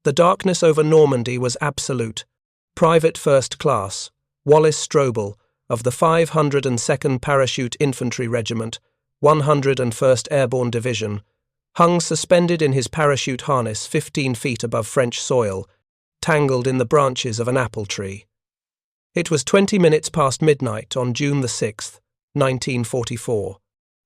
The darkness over Normandy was absolute. Private First Class, Wallace Strobel, of the 502nd Parachute Infantry Regiment, 101st Airborne Division, hung suspended in his parachute harness 15 feet above French soil, tangled in the branches of an apple tree. It was 20 minutes past midnight on June the 6th, 1944.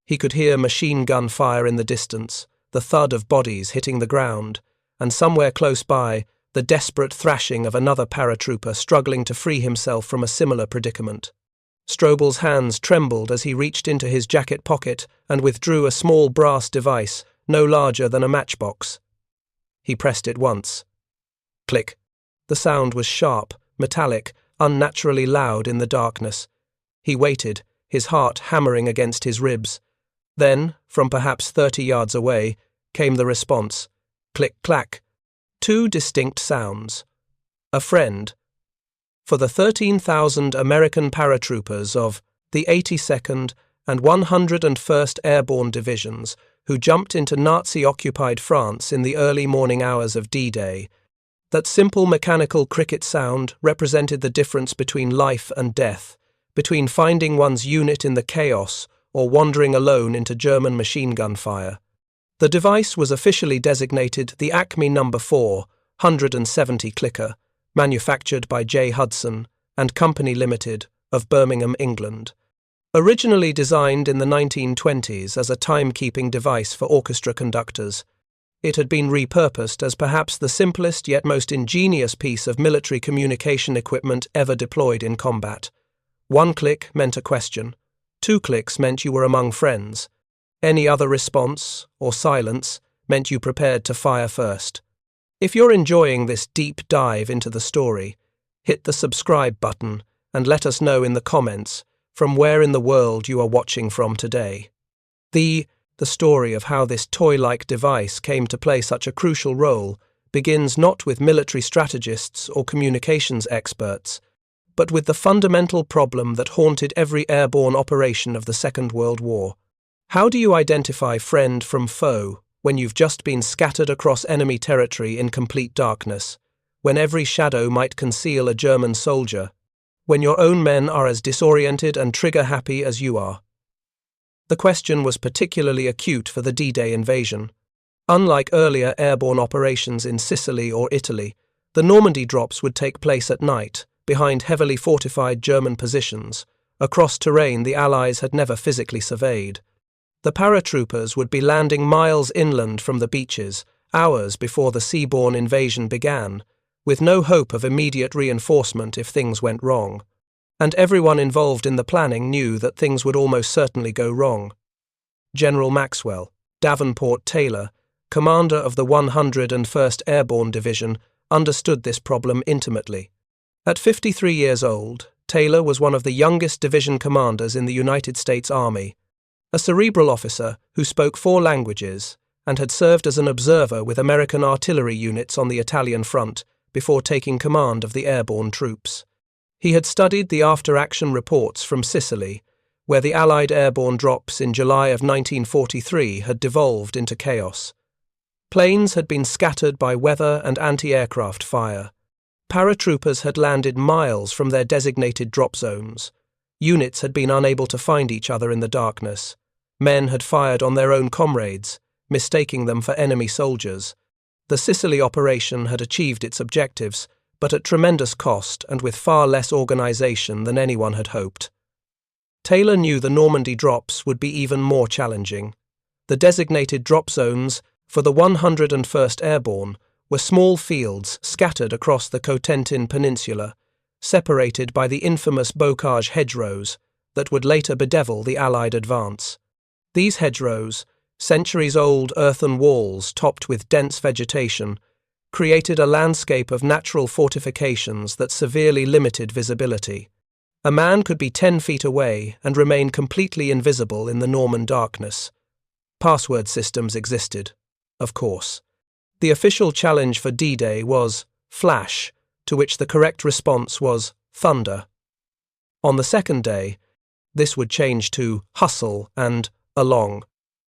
He could hear machine gun fire in the distance, the thud of bodies hitting the ground, and somewhere close by, the desperate thrashing of another paratrooper struggling to free himself from a similar predicament. Strobel's hands trembled as he reached into his jacket pocket and withdrew a small brass device no larger than a matchbox. He pressed it once. Click. The sound was sharp, metallic, unnaturally loud in the darkness. He waited, his heart hammering against his ribs. Then, from perhaps 30 yards away, came the response. Click-clack. 2 distinct sounds. A friend. For the 13,000 American paratroopers of the 82nd and 101st Airborne Divisions who jumped into Nazi-occupied France in the early morning hours of D-Day, that simple mechanical cricket sound represented the difference between life and death, between finding one's unit in the chaos or wandering alone into German machine gun fire. The device was officially designated the Acme No. 4, 170 clicker, manufactured by J. Hudson and Company Limited of Birmingham, England. Originally designed in the 1920s as a timekeeping device for orchestra conductors, it had been repurposed as perhaps the simplest yet most ingenious piece of military communication equipment ever deployed in combat. 1 click meant a question. 2 clicks meant you were among friends. Any other response, or silence, meant you prepared to fire first. If you're enjoying this deep dive into the story, hit the subscribe button and let us know in the comments from where in the world you are watching from today. The story of how this toy-like device came to play such a crucial role begins not with military strategists or communications experts, but with the fundamental problem that haunted every airborne operation of the Second World War. How do you identify friend from foe when you've just been scattered across enemy territory in complete darkness, when every shadow might conceal a German soldier, when your own men are as disoriented and trigger-happy as you are? The question was particularly acute for the D-Day invasion. Unlike earlier airborne operations in Sicily or Italy, the Normandy drops would take place at night, behind heavily fortified German positions, across terrain the Allies had never physically surveyed. The paratroopers would be landing miles inland from the beaches, hours before the seaborne invasion began, with no hope of immediate reinforcement if things went wrong. And everyone involved in the planning knew that things would almost certainly go wrong. General Maxwell, Davenport Taylor, commander of the 101st Airborne Division, understood this problem intimately. At 53 years old, Taylor was one of the youngest division commanders in the United States Army, a cerebral officer who spoke 4 languages and had served as an observer with American artillery units on the Italian front before taking command of the airborne troops. He had studied the after-action reports from Sicily, where the Allied airborne drops in July of 1943 had devolved into chaos. Planes had been scattered by weather and anti-aircraft fire. Paratroopers had landed miles from their designated drop zones. Units had been unable to find each other in the darkness. Men had fired on their own comrades, mistaking them for enemy soldiers. The Sicily operation had achieved its objectives, but at tremendous cost and with far less organization than anyone had hoped. Taylor knew the Normandy drops would be even more challenging. The designated drop zones for the 101st Airborne were small fields scattered across the Cotentin Peninsula, separated by the infamous bocage hedgerows that would later bedevil the Allied advance. These hedgerows, centuries-old earthen walls topped with dense vegetation, created a landscape of natural fortifications that severely limited visibility. A man could be 10 feet away and remain completely invisible in the Norman darkness. Password systems existed, of course. The official challenge for D-Day was flash, to which the correct response was thunder. On the second day, this would change to hustle and along.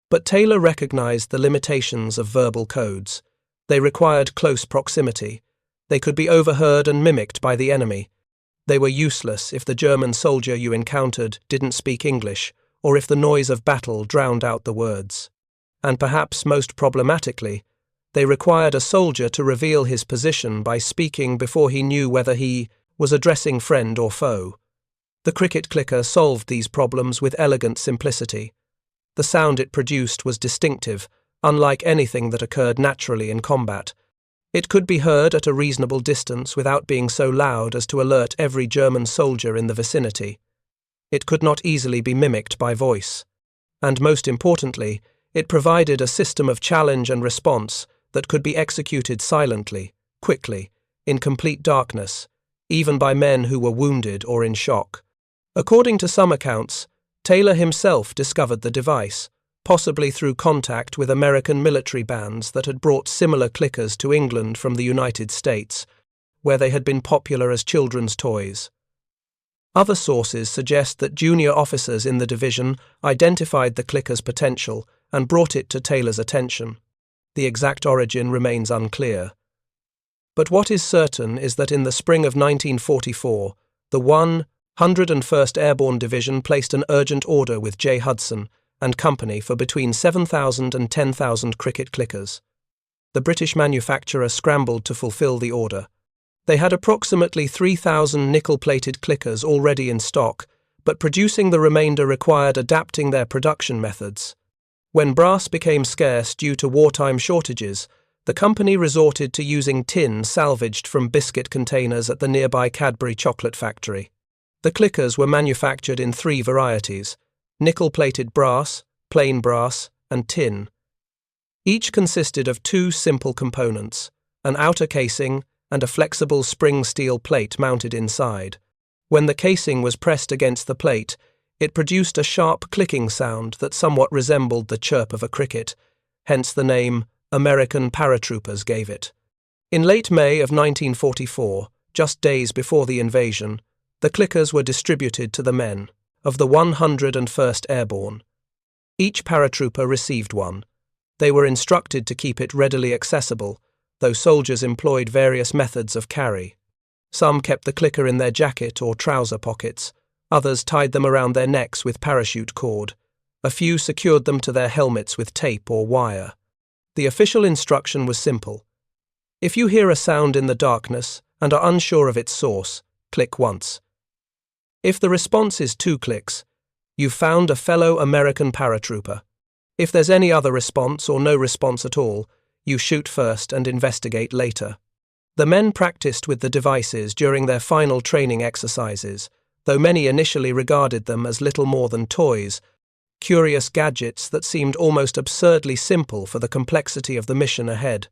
But Taylor recognized the limitations of verbal codes. They required close proximity. They could be overheard and mimicked by the enemy. They were useless if the German soldier you encountered didn't speak English, or if the noise of battle drowned out the words. And perhaps most problematically, they required a soldier to reveal his position by speaking before he knew whether he was addressing friend or foe. The cricket clicker solved these problems with elegant simplicity. The sound it produced was distinctive, unlike anything that occurred naturally in combat. It could be heard at a reasonable distance without being so loud as to alert every German soldier in the vicinity. It could not easily be mimicked by voice. And most importantly, it provided a system of challenge and response that could be executed silently, quickly, in complete darkness, even by men who were wounded or in shock. According to some accounts, Taylor himself discovered the device, possibly through contact with American military bands that had brought similar clickers to England from the United States, where they had been popular as children's toys. Other sources suggest that junior officers in the division identified the clicker's potential and brought it to Taylor's attention. The exact origin remains unclear. But what is certain is that in the spring of 1944, the 101st Airborne Division placed an urgent order with J. Hudson and Company for between 7,000 and 10,000 cricket clickers. The British manufacturer scrambled to fulfill the order. They had approximately 3,000 nickel-plated clickers already in stock, but producing the remainder required adapting their production methods. When brass became scarce due to wartime shortages, the company resorted to using tin salvaged from biscuit containers at the nearby Cadbury chocolate factory. The clickers were manufactured in 3 varieties: nickel-plated brass, plain brass, and tin. Each consisted of 2 simple components, an outer casing and a flexible spring steel plate mounted inside. When the casing was pressed against the plate, it produced a sharp clicking sound that somewhat resembled the chirp of a cricket, hence the name American paratroopers gave it. In late May of 1944, just days before the invasion, the clickers were distributed to the men of the 101st Airborne. Each paratrooper received one. They were instructed to keep it readily accessible, though soldiers employed various methods of carry. Some kept the clicker in their jacket or trouser pockets, others tied them around their necks with parachute cord, a few secured them to their helmets with tape or wire. The official instruction was simple. If you hear a sound in the darkness and are unsure of its source, click once. If the response is 2 clicks, you've found a fellow American paratrooper. If there's any other response or no response at all, you shoot first and investigate later. The men practiced with the devices during their final training exercises, though many initially regarded them as little more than toys, curious gadgets that seemed almost absurdly simple for the complexity of the mission ahead.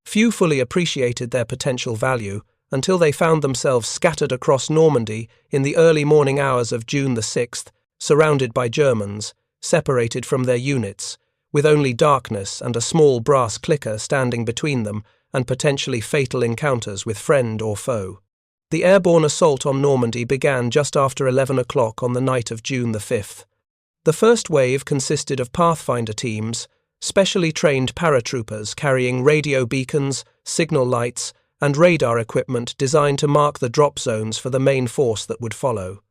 Few fully appreciated their potential value until they found themselves scattered across Normandy in the early morning hours of June the 6th, surrounded by Germans, separated from their units, with only darkness and a small brass clicker standing between them and potentially fatal encounters with friend or foe. The airborne assault on Normandy began just after 11 o'clock on the night of June the 5th. The first wave consisted of Pathfinder teams, specially trained paratroopers carrying radio beacons, signal lights, and radar equipment designed to mark the drop zones for the main force that would follow.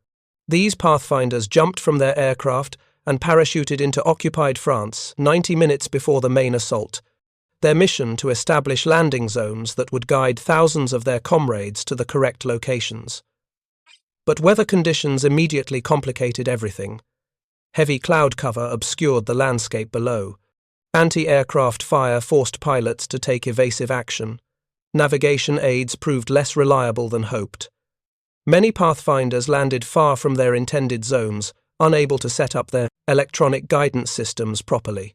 These Pathfinders jumped from their aircraft and parachuted into occupied France 90 minutes before the main assault, their mission to establish landing zones that would guide thousands of their comrades to the correct locations. But weather conditions immediately complicated everything. Heavy cloud cover obscured the landscape below. Anti-aircraft fire forced pilots to take evasive action. Navigation aids proved less reliable than hoped. Many Pathfinders landed far from their intended zones, unable to set up their electronic guidance systems properly.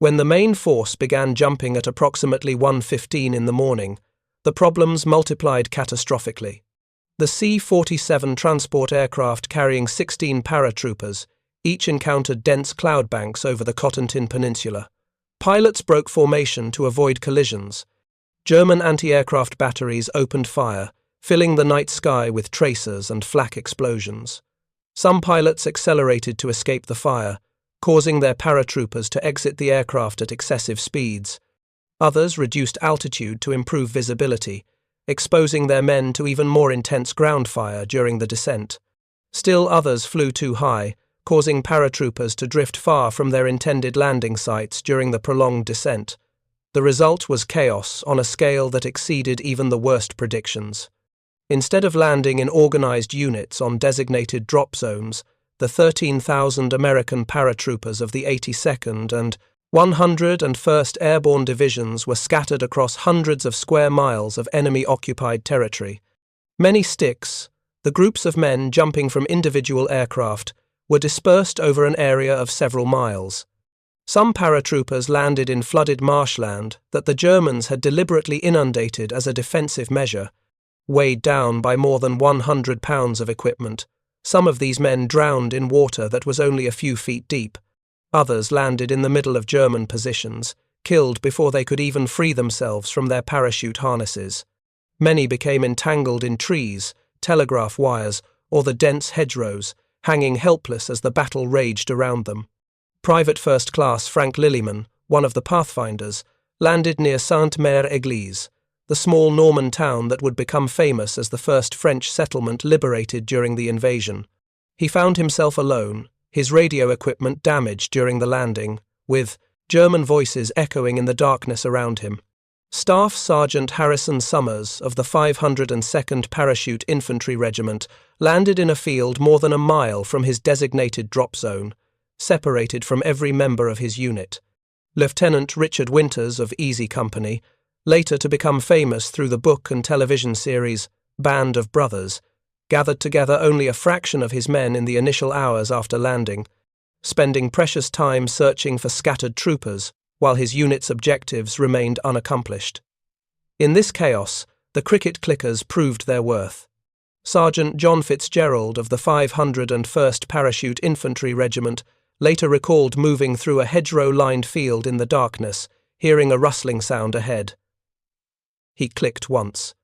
When the main force began jumping at approximately 1:15 in the morning, the problems multiplied catastrophically. The C-47 transport aircraft carrying 16 paratroopers each encountered dense cloud banks over the Cotentin Peninsula. Pilots broke formation to avoid collisions. German anti-aircraft batteries opened fire, filling the night sky with tracers and flak explosions. Some pilots accelerated to escape the fire, causing their paratroopers to exit the aircraft at excessive speeds. Others reduced altitude to improve visibility, exposing their men to even more intense ground fire during the descent. Still others flew too high, causing paratroopers to drift far from their intended landing sites during the prolonged descent. The result was chaos on a scale that exceeded even the worst predictions. Instead of landing in organized units on designated drop zones, the 13,000 American paratroopers of the 82nd and 101st Airborne Divisions were scattered across hundreds of square miles of enemy-occupied territory. Many sticks, the groups of men jumping from individual aircraft, were dispersed over an area of several miles. Some paratroopers landed in flooded marshland that the Germans had deliberately inundated as a defensive measure. Weighed down by more than 100 pounds of equipment, some of these men drowned in water that was only a few feet deep. Others landed in the middle of German positions, killed before they could even free themselves from their parachute harnesses. Many became entangled in trees, telegraph wires, or the dense hedgerows, hanging helpless as the battle raged around them. Private First Class Frank Lillyman, one of the pathfinders, landed near Sainte-Mère-Église, the small Norman town that would become famous as the first French settlement liberated during the invasion. He found himself alone, his radio equipment damaged during the landing, with German voices echoing in the darkness around him. Staff Sergeant Harrison Summers of the 502nd Parachute Infantry Regiment landed in a field more than a mile from his designated drop zone, separated from every member of his unit. Lieutenant Richard Winters of Easy Company, later to become famous through the book and television series Band of Brothers, gathered together only a fraction of his men in the initial hours after landing, spending precious time searching for scattered troopers while his unit's objectives remained unaccomplished. In this chaos, the cricket clickers proved their worth. Sergeant John Fitzgerald of the 501st Parachute Infantry Regiment later recalled moving through a hedgerow-lined field in the darkness, hearing a rustling sound ahead. He clicked once.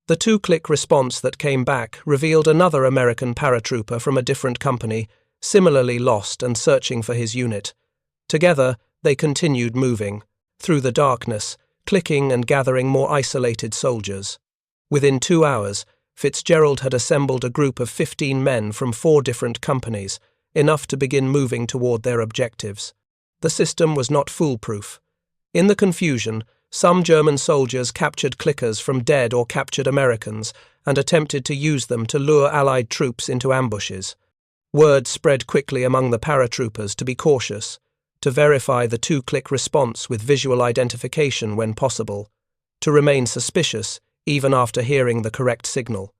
The two-click response that came back revealed another American paratrooper from a different company, similarly lost and searching for his unit. Together, they continued moving, through the darkness, clicking and gathering more isolated soldiers. Within 2 hours, Fitzgerald had assembled a group of 15 men from 4 different companies, enough to begin moving toward their objectives. The system was not foolproof. In the confusion, some German soldiers captured clickers from dead or captured Americans and attempted to use them to lure Allied troops into ambushes. Word spread quickly among the paratroopers to be cautious, to verify the two-click response with visual identification when possible, to remain suspicious even after hearing the correct signal.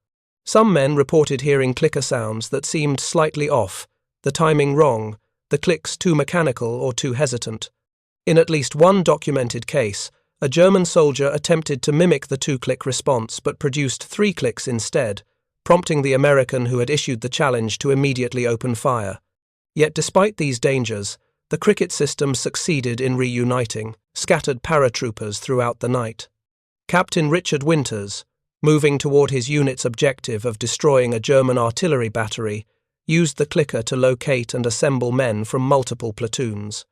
Some men reported hearing clicker sounds that seemed slightly off, the timing wrong, the clicks too mechanical or too hesitant. In at least one documented case, a German soldier attempted to mimic the two-click response but produced 3 clicks instead, prompting the American who had issued the challenge to immediately open fire. Yet despite these dangers, the cricket system succeeded in reuniting scattered paratroopers throughout the night. Captain Richard Winters, moving toward his unit's objective of destroying a German artillery battery, used the clicker to locate and assemble men from multiple platoons.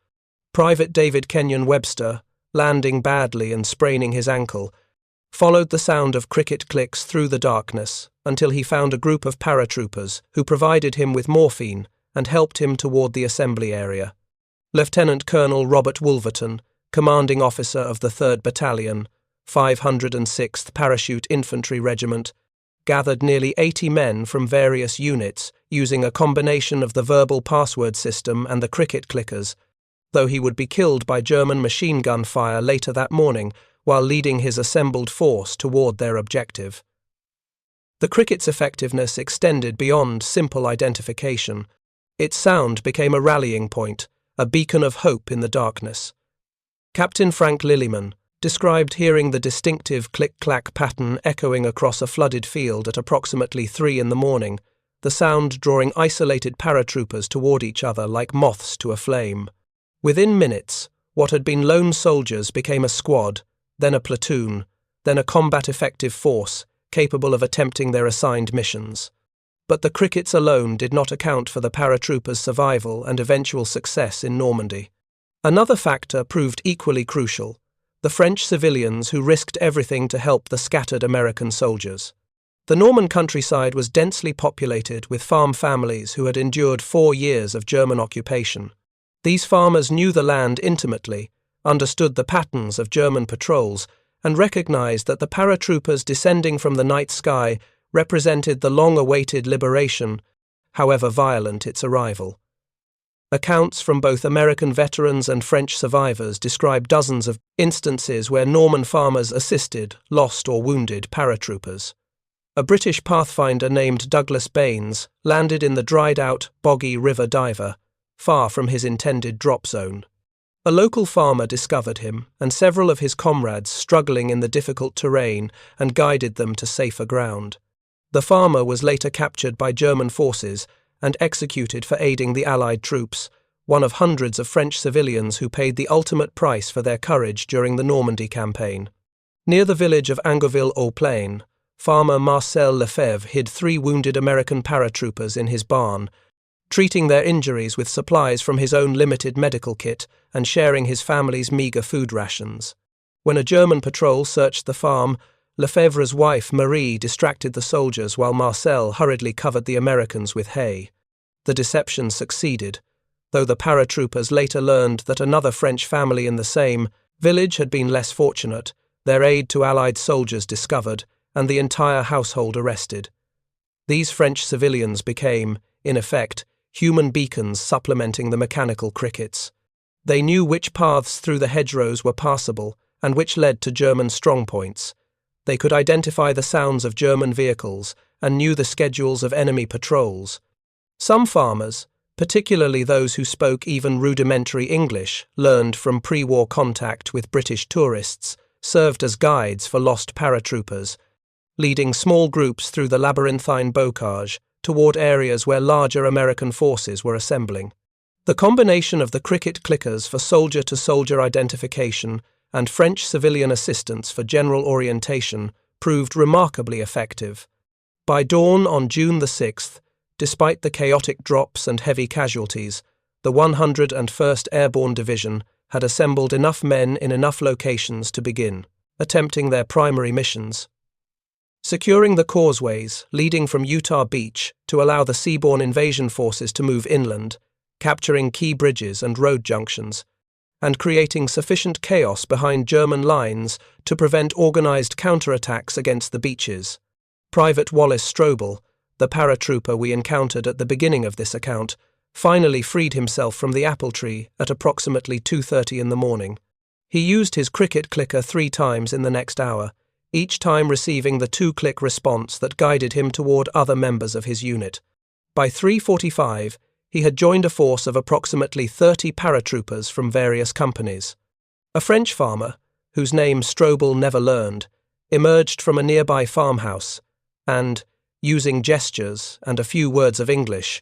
Private David Kenyon Webster, landing badly and spraining his ankle, followed the sound of cricket clicks through the darkness until he found a group of paratroopers who provided him with morphine and helped him toward the assembly area. Lieutenant Colonel Robert Wolverton, commanding officer of the 3rd Battalion, 506th Parachute Infantry Regiment, gathered nearly 80 men from various units using a combination of the verbal password system and the cricket clickers, though he would be killed by German machine gun fire later that morning while leading his assembled force toward their objective. The cricket's effectiveness extended beyond simple identification. Its sound became a rallying point, a beacon of hope in the darkness. Captain Frank Lillyman described hearing the distinctive click-clack pattern echoing across a flooded field at approximately 3 in the morning, the sound drawing isolated paratroopers toward each other like moths to a flame. Within minutes, what had been lone soldiers became a squad, then a platoon, then a combat-effective force capable of attempting their assigned missions. But the crickets alone did not account for the paratroopers' survival and eventual success in Normandy. Another factor proved equally crucial: the French civilians who risked everything to help the scattered American soldiers. The Norman countryside was densely populated with farm families who had endured 4 years of German occupation. These farmers knew the land intimately, understood the patterns of German patrols, and recognized that the paratroopers descending from the night sky represented the long-awaited liberation, however violent its arrival. Accounts from both American veterans and French survivors describe dozens of instances where Norman farmers assisted lost or wounded paratroopers. A British pathfinder named Douglas Baines landed in the dried-out, boggy River Diver, far from his intended drop zone. A local farmer discovered him and several of his comrades struggling in the difficult terrain and guided them to safer ground. The farmer was later captured by German forces and executed for aiding the Allied troops, one of hundreds of French civilians who paid the ultimate price for their courage during the Normandy campaign. Near the village of Angerville-aux-Plaines, farmer Marcel Lefebvre hid 3 wounded American paratroopers in his barn, treating their injuries with supplies from his own limited medical kit and sharing his family's meager food rations. When a German patrol searched the farm, Lefebvre's wife, Marie, distracted the soldiers while Marcel hurriedly covered the Americans with hay. The deception succeeded, though the paratroopers later learned that another French family in the same village had been less fortunate, their aid to Allied soldiers discovered, and the entire household arrested. These French civilians became, in effect, human beacons supplementing the mechanical crickets. They knew which paths through the hedgerows were passable and which led to German strongpoints. They could identify the sounds of German vehicles and knew the schedules of enemy patrols. Some farmers, particularly those who spoke even rudimentary English, learned from pre-war contact with British tourists, served as guides for lost paratroopers, leading small groups through the labyrinthine bocage toward areas where larger American forces were assembling. The combination of the cricket clickers for soldier-to-soldier identification and French civilian assistance for general orientation proved remarkably effective. By dawn on June the 6th, despite the chaotic drops and heavy casualties, the 101st Airborne Division had assembled enough men in enough locations to begin, attempting their primary missions. Securing the causeways leading from Utah Beach to allow the seaborne invasion forces to move inland, capturing key bridges and road junctions, and creating sufficient chaos behind German lines to prevent organized counterattacks against the beaches. Private Wallace Strobel, the paratrooper we encountered at the beginning of this account, finally freed himself from the apple tree at approximately 2:30 in the morning. He used his cricket clicker 3 times in the next hour, each time receiving the 2-click response that guided him toward other members of his unit. By 3:45, he had joined a force of approximately 30 paratroopers from various companies. A French farmer, whose name Strobel never learned, emerged from a nearby farmhouse and, using gestures and a few words of English,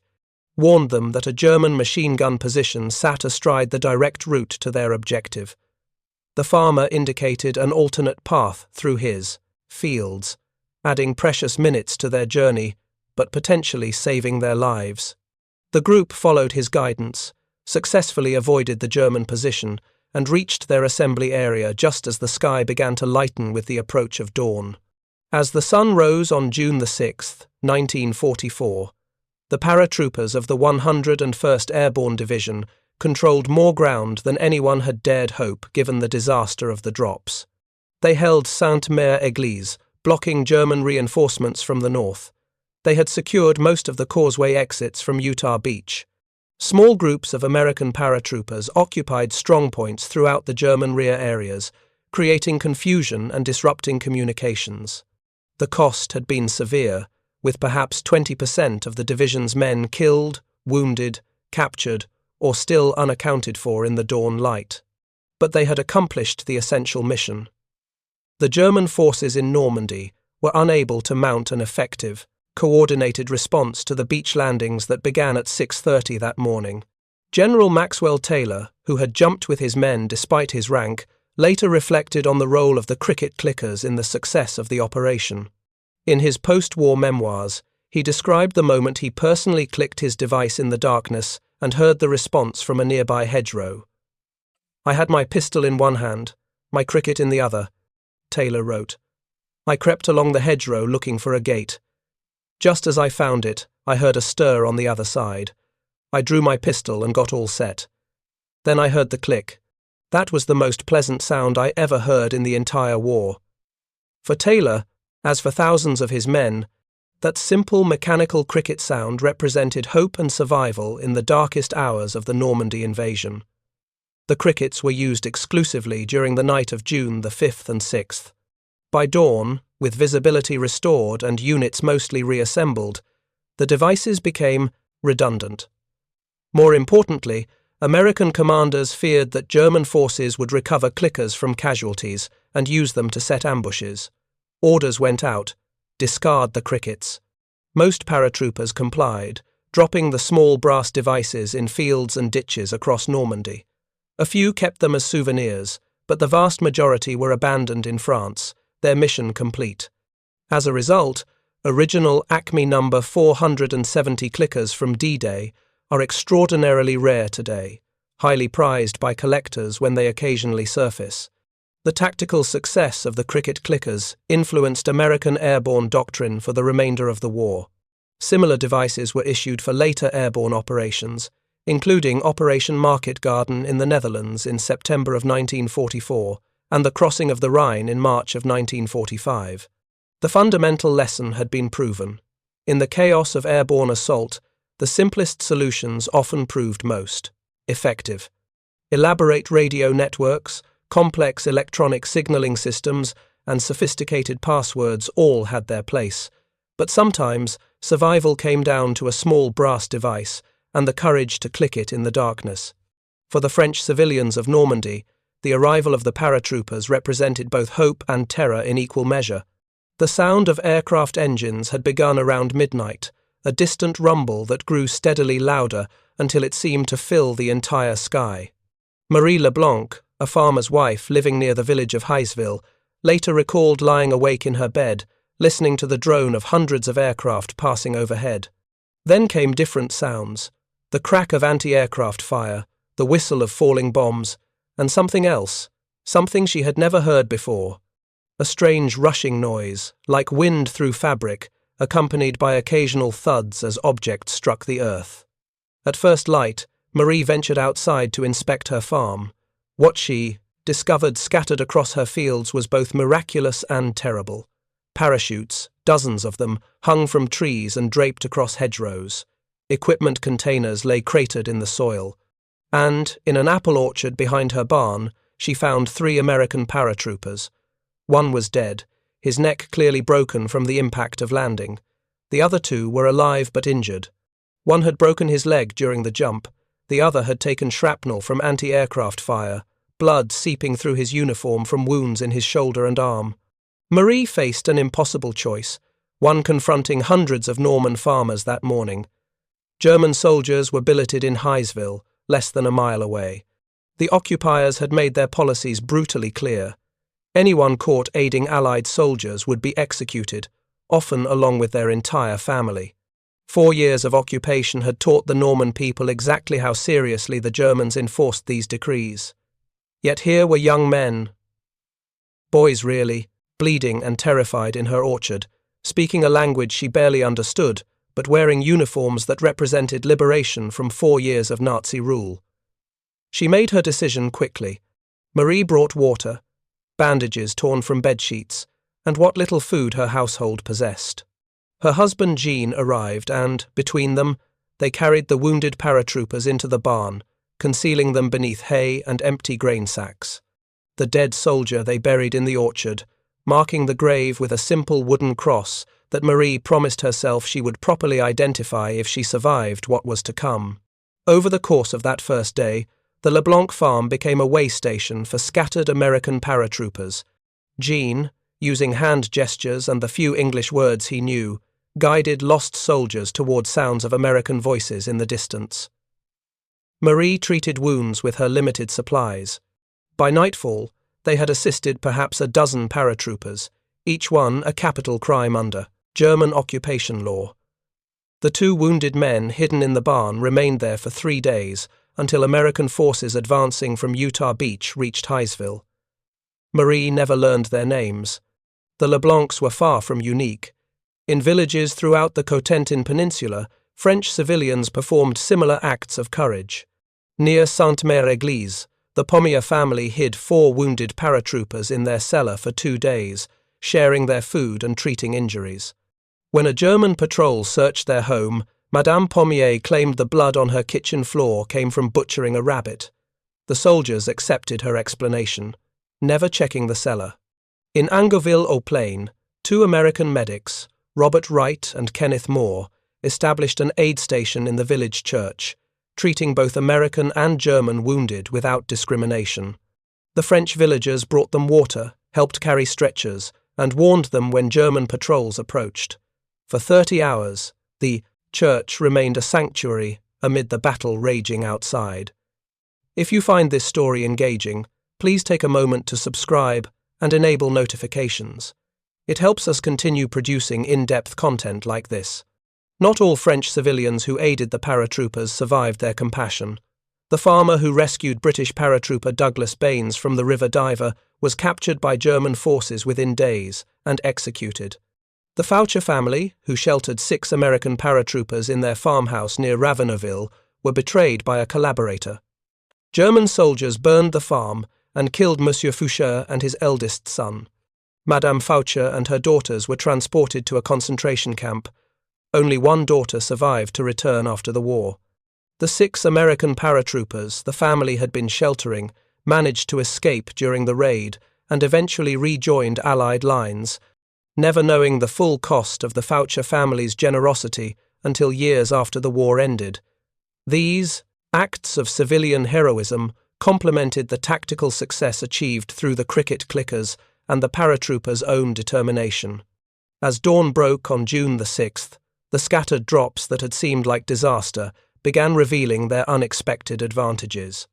warned them that a German machine gun position sat astride the direct route to their objective. The farmer indicated an alternate path through his fields, adding precious minutes to their journey, but potentially saving their lives. The group followed his guidance, successfully avoided the German position, and reached their assembly area just as the sky began to lighten with the approach of dawn. As the sun rose on June the 6th, 1944, the paratroopers of the 101st Airborne Division controlled more ground than anyone had dared hope given the disaster of the drops. They held Sainte-Mère-Église, blocking German reinforcements from the north. They had secured most of the causeway exits from Utah Beach. Small groups of American paratroopers occupied strongpoints throughout the German rear areas, creating confusion and disrupting communications. The cost had been severe, with perhaps 20% of the division's men killed, wounded, captured, or still unaccounted for in the dawn light. But they had accomplished the essential mission. The German forces in Normandy were unable to mount an effective, coordinated response to the beach landings that began at 6:30 that morning. General Maxwell Taylor, who had jumped with his men despite his rank, later reflected on the role of the cricket clickers in the success of the operation. In his post-war memoirs, he described the moment he personally clicked his device in the darkness and heard the response from a nearby hedgerow. "I had my pistol in one hand, my cricket in the other, Taylor wrote. I crept along the hedgerow looking for a gate. Just as I found it, I heard a stir on the other side. I drew my pistol and got all set. Then I heard the click. That was the most pleasant sound I ever heard in the entire war. For Taylor, as for thousands of his men, that simple mechanical cricket sound represented hope and survival in the darkest hours of the Normandy invasion. The crickets were used exclusively during the night of June the 5th and 6th. By dawn, with visibility restored and units mostly reassembled, the devices became redundant. More importantly, American commanders feared that German forces would recover clickers from casualties and use them to set ambushes. Orders went out, discard the crickets. Most paratroopers complied, dropping the small brass devices in fields and ditches across Normandy. A few kept them as souvenirs, but the vast majority were abandoned in France, their mission complete. As a result, original Acme number 470 clickers from D-Day are extraordinarily rare today, highly prized by collectors when they occasionally surface. The tactical success of the cricket clickers influenced American airborne doctrine for the remainder of the war. Similar devices were issued for later airborne operations, including Operation Market Garden in the Netherlands in September of 1944 and the crossing of the Rhine in March of 1945. The fundamental lesson had been proven. In the chaos of airborne assault, the simplest solutions often proved most effective. Elaborate radio networks, complex electronic signaling systems, and sophisticated passwords all had their place, but sometimes survival came down to a small brass device and the courage to click it in the darkness. For the French civilians of Normandy, the arrival of the paratroopers represented both hope and terror in equal measure. The sound of aircraft engines had begun around midnight, a distant rumble that grew steadily louder until it seemed to fill the entire sky. Marie Leblanc, a farmer's wife living near the village of Heisville, later recalled lying awake in her bed, listening to the drone of hundreds of aircraft passing overhead. Then came different sounds, the crack of anti-aircraft fire, the whistle of falling bombs, and something else, something she had never heard before. A strange rushing noise, like wind through fabric, accompanied by occasional thuds as objects struck the earth. At first light, Marie ventured outside to inspect her farm. What she discovered scattered across her fields was both miraculous and terrible. Parachutes, dozens of them, hung from trees and draped across hedgerows. Equipment containers lay cratered in the soil. And, in an apple orchard behind her barn, she found 3 American paratroopers. One was dead, his neck clearly broken from the impact of landing. The other 2 were alive but injured. One had broken his leg during the jump. The other had taken shrapnel from anti-aircraft fire, blood seeping through his uniform from wounds in his shoulder and arm. Marie faced an impossible choice, one confronting hundreds of Norman farmers that morning. German soldiers were billeted in Heisville, less than a mile away. The occupiers had made their policies brutally clear. Anyone caught aiding Allied soldiers would be executed, often along with their entire family. 4 years of occupation had taught the Norman people exactly how seriously the Germans enforced these decrees. Yet here were young men, boys really, bleeding and terrified in her orchard, speaking a language she barely understood, but wearing uniforms that represented liberation from 4 years of Nazi rule. She made her decision quickly. Marie brought water, bandages torn from bedsheets, and what little food her household possessed. Her husband Jean arrived and, between them, they carried the wounded paratroopers into the barn, concealing them beneath hay and empty grain sacks. The dead soldier they buried in the orchard, marking the grave with a simple wooden cross that Marie promised herself she would properly identify if she survived what was to come. Over the course of that first day, the Leblanc farm became a way station for scattered American paratroopers. Jean, using hand gestures and the few English words he knew, guided lost soldiers toward sounds of American voices in the distance. Marie treated wounds with her limited supplies. By nightfall, they had assisted perhaps a dozen paratroopers, each one a capital crime under German occupation law. The 2 wounded men hidden in the barn remained there for 3 days until American forces advancing from Utah Beach reached Heisville. Marie never learned their names. The Leblancs were far from unique. In villages throughout the Cotentin Peninsula, French civilians performed similar acts of courage. Near Sainte-Mère-Église, the Pommier family hid 4 wounded paratroopers in their cellar for 2 days, sharing their food and treating injuries. When a German patrol searched their home, Madame Pommier claimed the blood on her kitchen floor came from butchering a rabbit. The soldiers accepted her explanation, never checking the cellar. In Angerville-aux-Plaines, 2 American medics, Robert Wright and Kenneth Moore, established an aid station in the village church, treating both American and German wounded without discrimination. The French villagers brought them water, helped carry stretchers, and warned them when German patrols approached. For 30 hours, the church remained a sanctuary amid the battle raging outside. If you find this story engaging, please take a moment to subscribe and enable notifications. It helps us continue producing in-depth content like this. Not all French civilians who aided the paratroopers survived their compassion. The farmer who rescued British paratrooper Douglas Baines from the river Diver was captured by German forces within days and executed. The Foucher family, who sheltered 6 American paratroopers in their farmhouse near Ravenneuville, were betrayed by a collaborator. German soldiers burned the farm and killed Monsieur Foucher and his eldest son. Madame Foucher and her daughters were transported to a concentration camp. Only one daughter survived to return after the war. The 6 American paratroopers the family had been sheltering managed to escape during the raid and eventually rejoined Allied lines, never knowing the full cost of the Foucher family's generosity until years after the war ended. These acts of civilian heroism complemented the tactical success achieved through the cricket clickers and the paratroopers' own determination. As dawn broke on June the 6th, the scattered drops that had seemed like disaster began revealing their unexpected advantages.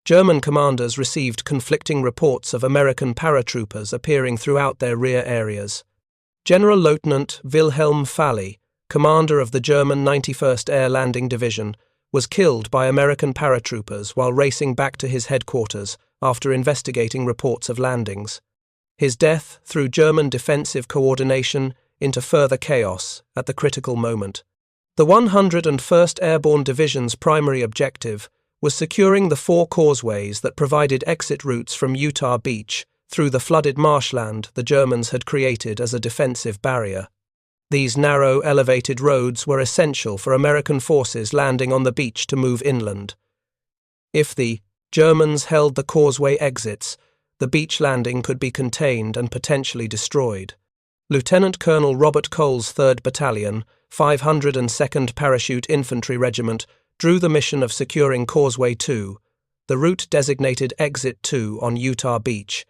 German commanders received conflicting reports of American paratroopers appearing throughout their rear areas. General Lieutenant Wilhelm Fally, commander of the German 91st Air Landing Division, was killed by American paratroopers while racing back to his headquarters after investigating reports of landings. His death threw German defensive coordination into further chaos at the critical moment. The 101st Airborne Division's primary objective was securing the 4 causeways that provided exit routes from Utah Beach through the flooded marshland the Germans had created as a defensive barrier. These narrow, elevated roads were essential for American forces landing on the beach to move inland. If the Germans held the causeway exits, the beach landing could be contained and potentially destroyed. Lieutenant Colonel Robert Cole's 3rd Battalion, 502nd Parachute Infantry Regiment, drew the mission of securing Causeway 2, the route designated Exit 2 on Utah Beach.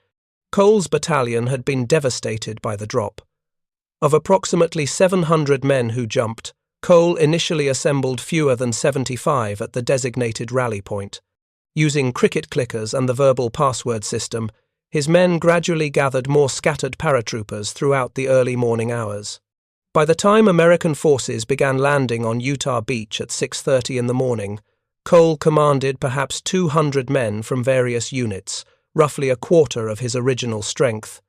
Cole's battalion had been devastated by the drop. Of approximately 700 men who jumped, Cole initially assembled fewer than 75 at the designated rally point. Using cricket clickers and the verbal password system, his men gradually gathered more scattered paratroopers throughout the early morning hours. By the time American forces began landing on Utah Beach at 6:30 in the morning, Cole commanded perhaps 200 men from various units, roughly a quarter of his original strength.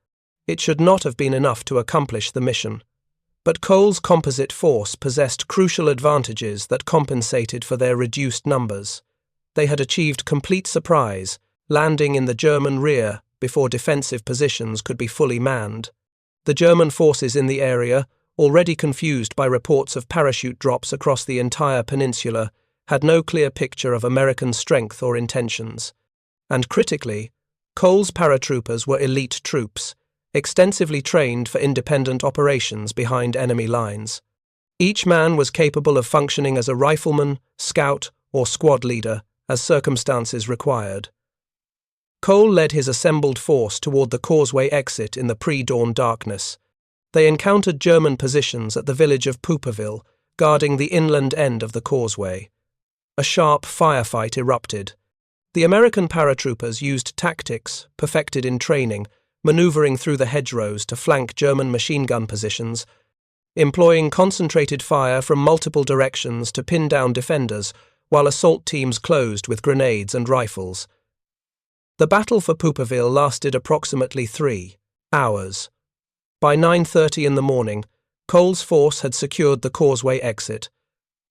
It should not have been enough to accomplish the mission. But Cole's composite force possessed crucial advantages that compensated for their reduced numbers. They had achieved complete surprise, landing in the German rear before defensive positions could be fully manned. The German forces in the area, already confused by reports of parachute drops across the entire peninsula, had no clear picture of American strength or intentions. And critically, Cole's paratroopers were elite troops, extensively trained for independent operations behind enemy lines. Each man was capable of functioning as a rifleman, scout, or squad leader, as circumstances required. Cole led his assembled force toward the causeway exit in the pre-dawn darkness. They encountered German positions at the village of Pouperville, guarding the inland end of the causeway. A sharp firefight erupted. The American paratroopers used tactics, perfected in training, maneuvering through the hedgerows to flank German machine gun positions, employing concentrated fire from multiple directions to pin down defenders, while assault teams closed with grenades and rifles. The battle for Pouperville lasted approximately 3 hours. By 9:30 in the morning, Cole's force had secured the causeway exit.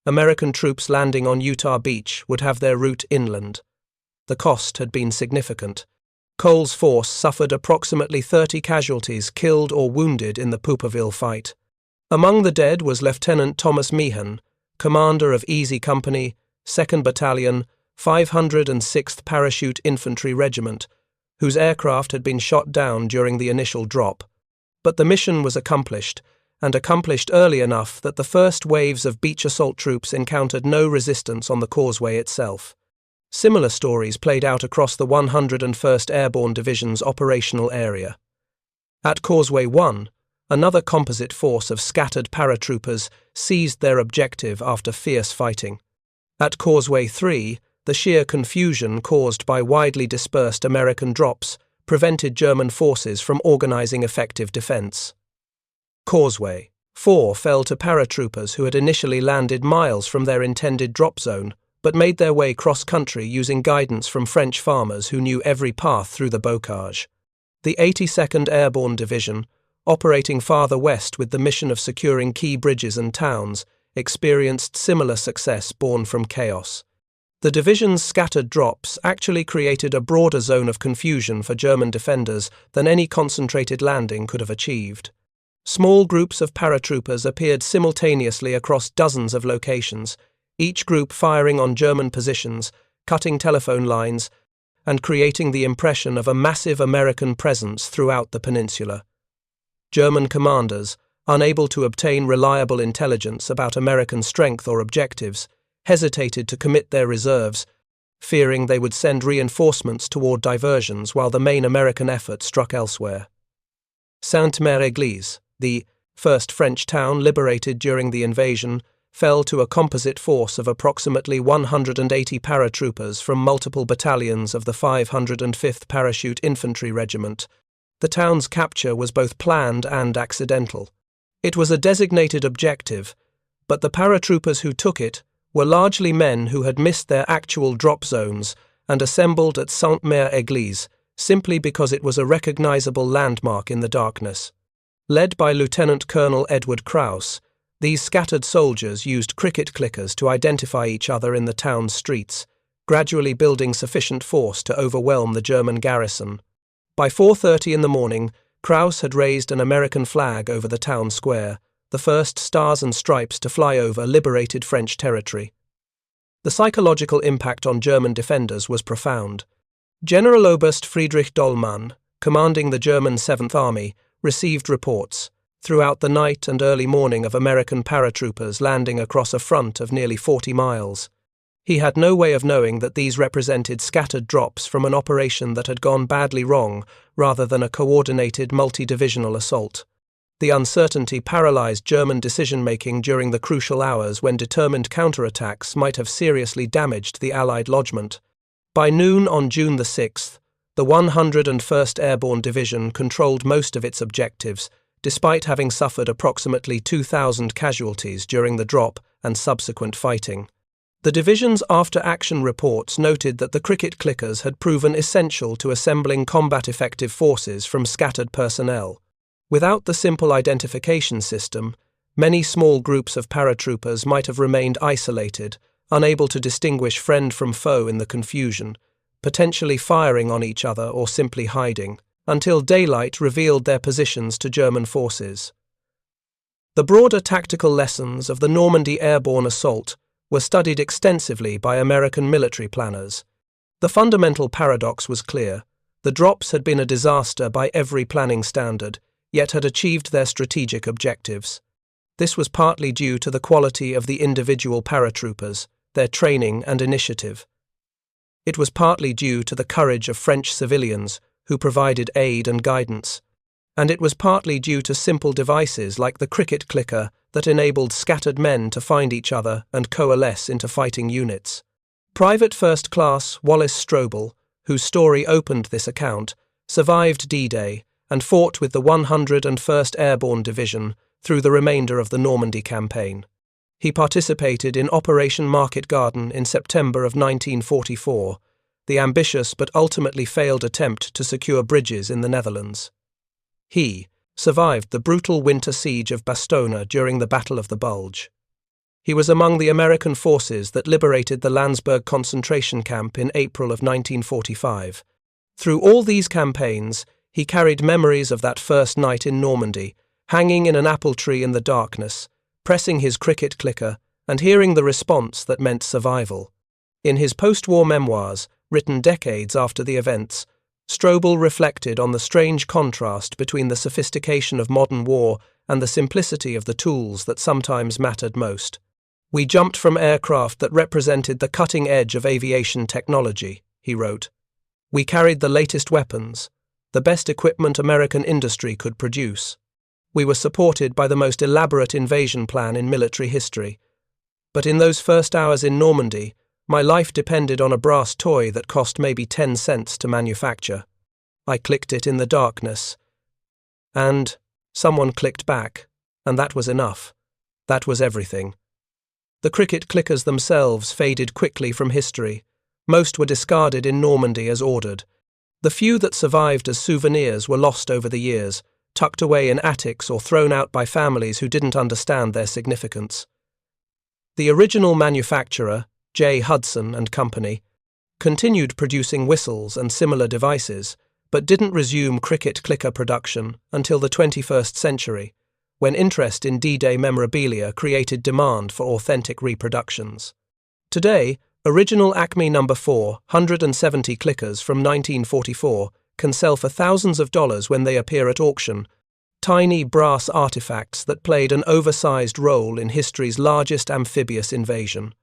American troops landing on Utah Beach would have their route inland. The cost had been significant. Cole's force suffered approximately 30 casualties killed or wounded in the Pouperville fight. Among the dead was Lieutenant Thomas Meehan, commander of Easy Company, 2nd Battalion, 506th Parachute Infantry Regiment, whose aircraft had been shot down during the initial drop. But the mission was accomplished, and accomplished early enough that the first waves of beach assault troops encountered no resistance on the causeway itself. Similar stories played out across the 101st Airborne Division's operational area. At Causeway 1, another composite force of scattered paratroopers seized their objective after fierce fighting. At Causeway 3, the sheer confusion caused by widely dispersed American drops prevented German forces from organizing effective defense. Causeway 4 fell to paratroopers who had initially landed miles from their intended drop zone, but made their way cross-country using guidance from French farmers who knew every path through the bocage. The 82nd Airborne Division, operating farther west with the mission of securing key bridges and towns, experienced similar success born from chaos. The division's scattered drops actually created a broader zone of confusion for German defenders than any concentrated landing could have achieved. Small groups of paratroopers appeared simultaneously across dozens of locations, each group firing on German positions, cutting telephone lines, and creating the impression of a massive American presence throughout the peninsula. German commanders, unable to obtain reliable intelligence about American strength or objectives, hesitated to commit their reserves, fearing they would send reinforcements toward diversions while the main American effort struck elsewhere. Sainte-Mère-Église, the first French town liberated during the invasion, fell to a composite force of approximately 180 paratroopers from multiple battalions of the 505th Parachute Infantry Regiment. The town's capture was both planned and accidental. It was a designated objective, but the paratroopers who took it were largely men who had missed their actual drop zones and assembled at Sainte-Mère-Église simply because it was a recognizable landmark in the darkness. Led by Lieutenant Colonel Edward Krauss, these scattered soldiers used cricket clickers to identify each other in the town's streets, gradually building sufficient force to overwhelm the German garrison. By 4:30 in the morning, Krauss had raised an American flag over the town square, the first stars and stripes to fly over liberated French territory. The psychological impact on German defenders was profound. Generaloberst Friedrich Dollmann, commanding the German 7th Army, received reports throughout the night and early morning of American paratroopers landing across a front of nearly 40 miles. He had no way of knowing that these represented scattered drops from an operation that had gone badly wrong rather than a coordinated multi-divisional assault. The uncertainty paralyzed German decision-making during the crucial hours when determined counterattacks might have seriously damaged the Allied lodgment. By noon on June the 6th, the 101st Airborne Division controlled most of its objectives, despite having suffered approximately 2,000 casualties during the drop and subsequent fighting. The division's after-action reports noted that the cricket clickers had proven essential to assembling combat-effective forces from scattered personnel. Without the simple identification system, many small groups of paratroopers might have remained isolated, unable to distinguish friend from foe in the confusion, potentially firing on each other or simply hiding, until daylight revealed their positions to German forces. The broader tactical lessons of the Normandy airborne assault were studied extensively by American military planners. The fundamental paradox was clear. The drops had been a disaster by every planning standard, yet had achieved their strategic objectives. This was partly due to the quality of the individual paratroopers, their training and initiative. It was partly due to the courage of French civilians who provided aid and guidance, and it was partly due to simple devices like the cricket clicker that enabled scattered men to find each other and coalesce into fighting units. Private First Class Wallace Strobel, whose story opened this account, survived D-Day and fought with the 101st Airborne Division through the remainder of the Normandy campaign. He participated in Operation Market Garden in September of 1944. the ambitious but ultimately failed attempt to secure bridges in the Netherlands. He survived the brutal winter siege of Bastogne during the Battle of the Bulge. He was among the American forces that liberated the Landsberg concentration camp in April of 1945. Through all these campaigns, he carried memories of that first night in Normandy, hanging in an apple tree in the darkness, pressing his cricket clicker, and hearing the response that meant survival. In his post-war memoirs, written decades after the events, Strobel reflected on the strange contrast between the sophistication of modern war and the simplicity of the tools that sometimes mattered most. "We jumped from aircraft that represented the cutting edge of aviation technology," he wrote. "We carried the latest weapons, the best equipment American industry could produce. We were supported by the most elaborate invasion plan in military history. But in those first hours in Normandy, my life depended on a brass toy that cost maybe 10 cents to manufacture. I clicked it in the darkness. And someone clicked back, and that was enough. That was everything." The cricket clickers themselves faded quickly from history. Most were discarded in Normandy as ordered. The few that survived as souvenirs were lost over the years, tucked away in attics or thrown out by families who didn't understand their significance. The original manufacturer, J. Hudson and Company, continued producing whistles and similar devices, but didn't resume cricket clicker production until the 21st century, when interest in D-Day memorabilia created demand for authentic reproductions. Today, original Acme No. 4 170 clickers from 1944 can sell for thousands of dollars when they appear at auction, tiny brass artifacts that played an oversized role in history's largest amphibious invasion.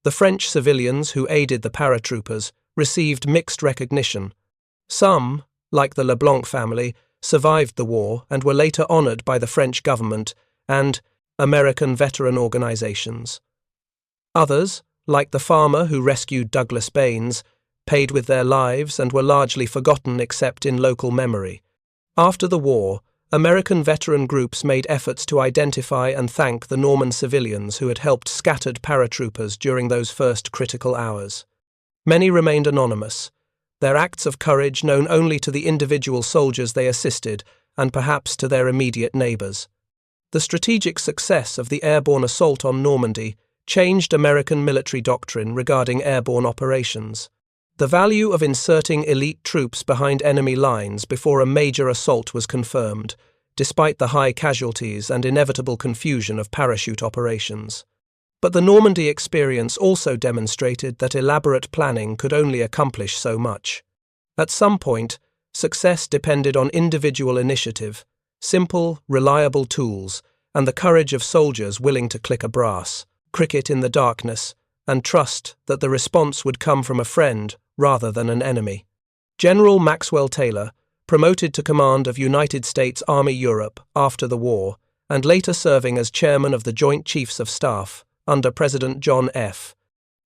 The French civilians who aided the paratroopers received mixed recognition. Some, like the Leblanc family, survived the war and were later honored by the French government and American veteran organizations. Others, like the farmer who rescued Douglas Baines, paid with their lives and were largely forgotten except in local memory. After the war, American veteran groups made efforts to identify and thank the Norman civilians who had helped scattered paratroopers during those first critical hours. Many remained anonymous, their acts of courage known only to the individual soldiers they assisted and perhaps to their immediate neighbors. The strategic success of the airborne assault on Normandy changed American military doctrine regarding airborne operations. The value of inserting elite troops behind enemy lines before a major assault was confirmed, despite the high casualties and inevitable confusion of parachute operations. But the Normandy experience also demonstrated that elaborate planning could only accomplish so much. At some point, success depended on individual initiative, simple, reliable tools, and the courage of soldiers willing to click a brass, cricket in the darkness, and trust that the response would come from a friend rather than an enemy. General Maxwell Taylor, promoted to command of United States Army Europe after the war, and later serving as chairman of the Joint Chiefs of Staff under President John F.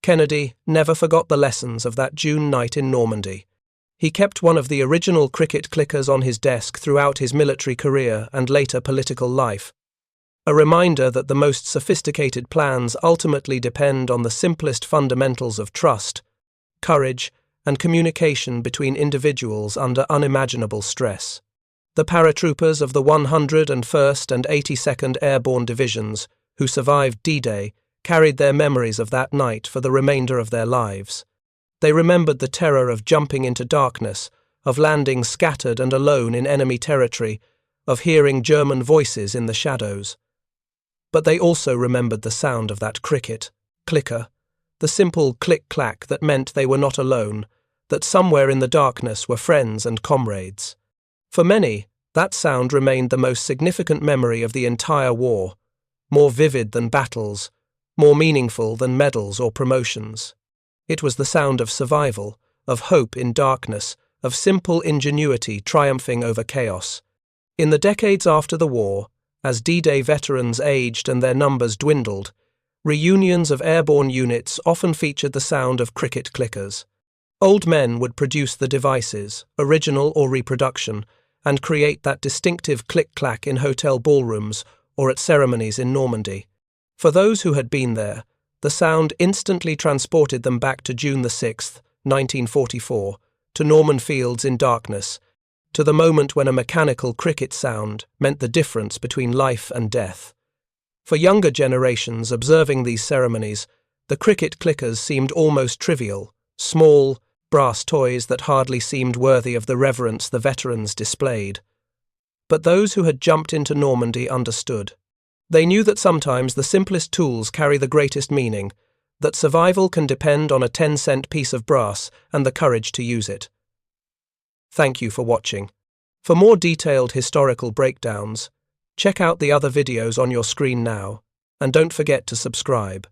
Kennedy, never forgot the lessons of that June night in Normandy. He kept one of the original cricket clickers on his desk throughout his military career and later political life, a reminder that the most sophisticated plans ultimately depend on the simplest fundamentals of trust, courage, and communication between individuals under unimaginable stress. The paratroopers of the 101st and 82nd Airborne Divisions, who survived D-Day, carried their memories of that night for the remainder of their lives. They remembered the terror of jumping into darkness, of landing scattered and alone in enemy territory, of hearing German voices in the shadows. But they also remembered the sound of that cricket, clicker, the simple click-clack that meant they were not alone, that somewhere in the darkness were friends and comrades. For many, that sound remained the most significant memory of the entire war, more vivid than battles, more meaningful than medals or promotions. It was the sound of survival, of hope in darkness, of simple ingenuity triumphing over chaos. In the decades after the war, as D-Day veterans aged and their numbers dwindled, reunions of airborne units often featured the sound of cricket clickers. Old men would produce the devices, original or reproduction, and create that distinctive click-clack in hotel ballrooms or at ceremonies in Normandy. For those who had been there, the sound instantly transported them back to June the 6th, 1944, to Norman fields in darkness, to the moment when a mechanical cricket sound meant the difference between life and death. For younger generations observing these ceremonies, the cricket clickers seemed almost trivial, small, brass toys that hardly seemed worthy of the reverence the veterans displayed. But those who had jumped into Normandy understood. They knew that sometimes the simplest tools carry the greatest meaning, that survival can depend on a 10-cent piece of brass and the courage to use it. Thank you for watching. For more detailed historical breakdowns, check out the other videos on your screen now, and don't forget to subscribe.